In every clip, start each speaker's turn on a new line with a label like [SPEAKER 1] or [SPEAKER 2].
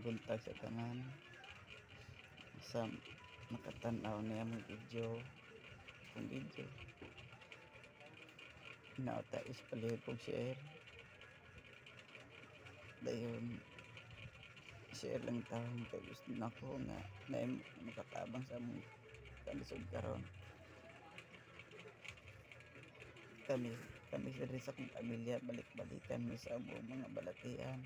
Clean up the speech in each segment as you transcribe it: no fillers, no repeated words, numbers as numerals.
[SPEAKER 1] buntag sa tanan sa makatanaw niya mong video kung video nauta is palihog share dayon share lang taon kay gusto na ko nga na makatabang sa mong kalisod karon kami sa akong pamilya balik-balikan mi sa among mga balatian.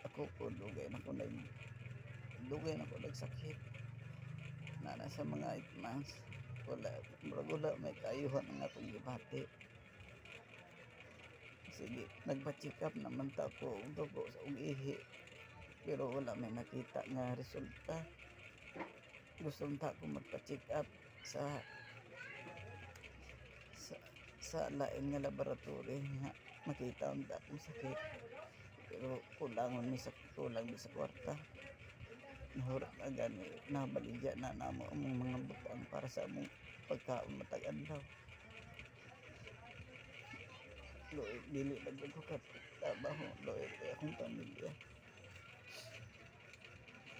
[SPEAKER 1] Ako po dugay na ko nagsakit na nasa mga 8 months wala may kaayuhan ang akong gibati. Sige, nagpa-check up naman ta ko og dugo sa ihi pero wala may nakita nga resulta. Gusto ta ko magpa-check up sa lain nga laboratory nga makita ang akong sakit pero kulang sa kwarta. Nahurot na gani nabaligya na namo ang mga butang para sa among pagkaon matag adlaw. Dili ko trabaho loy akong pamilya.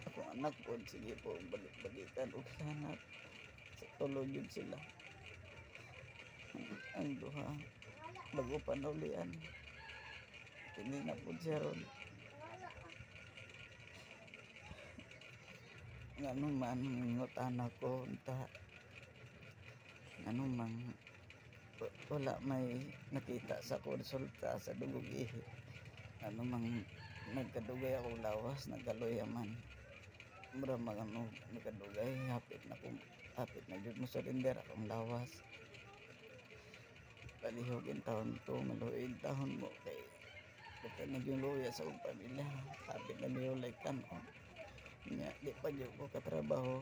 [SPEAKER 1] Akong anak po sige po balik-balikan og hanap sa tulog yun sila. Ang duha bago panaulian kini na po siya ron ngano man ngutan ako unta ngano man wala may nakita sa ko resulta sa dugog ihi ano man nagkadugay ako lawas nagaloy man mura magano nagkadugay hapit na jud mo surrender akong lawas. Palihogin taon to maluig taon mo kay naging luya sa akong pamilya hapit na niyulaykan ko nya di pa jud ko katrabaho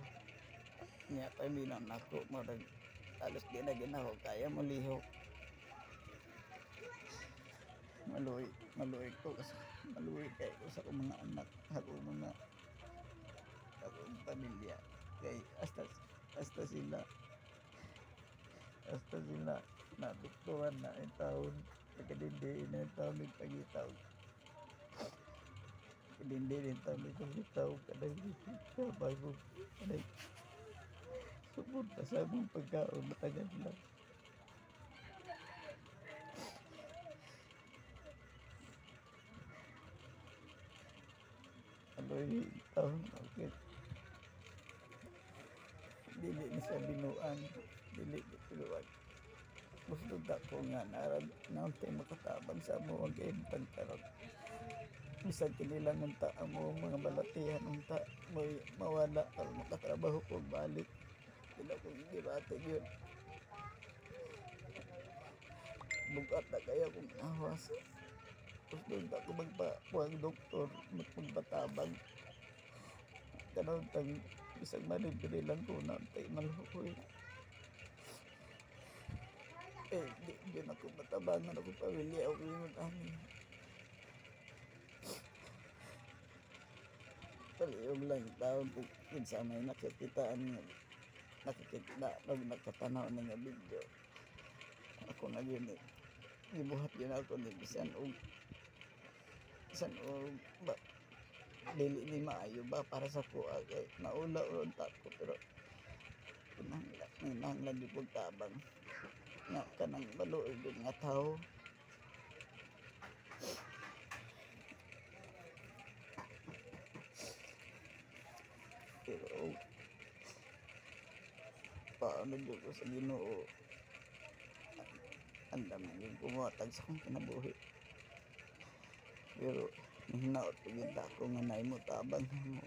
[SPEAKER 1] nya paminan ako murag alos di na ginawa kaya mo lihok maluig kay ko sa akong mga anak akong pamilya kay hasta sila natuktuhan na ang taon pagkadindi na ang taon nagpagitaw kadindi na ang taon nagpagitaw kadang bago kadang supod pa sa among pagkaon matagal lang. Aloy taon okay dili ni sa binuan dili binuan gusto ko nga naantay makatabang sa mo ang pagkaroon bisan kinilang unta ang mga balatihan unta may mawala para makatrabaho ko balik sila kong gibate yun bugat na kaya kong nahawas gusto ko magpapuang doktor magpatabang kanang tang isang manipili lang ko naantay malhukoy di na ko matabangan ako pamilya ako yung amin palihog lang taon kung sa may nakikitaan nakatanaw na nga video ako na yun ibuhat yun ako ni bisan og ba dili ni maayo ba para sa kuha kay naula ta ko pero kinahanglan di pagtabang nga kanang baluoy nga tao pero paano dyan ko sa Ginoo andam na yung pumatag sa akong kinabuhi pero hinaot pagkita ko nga naay mo tabang mo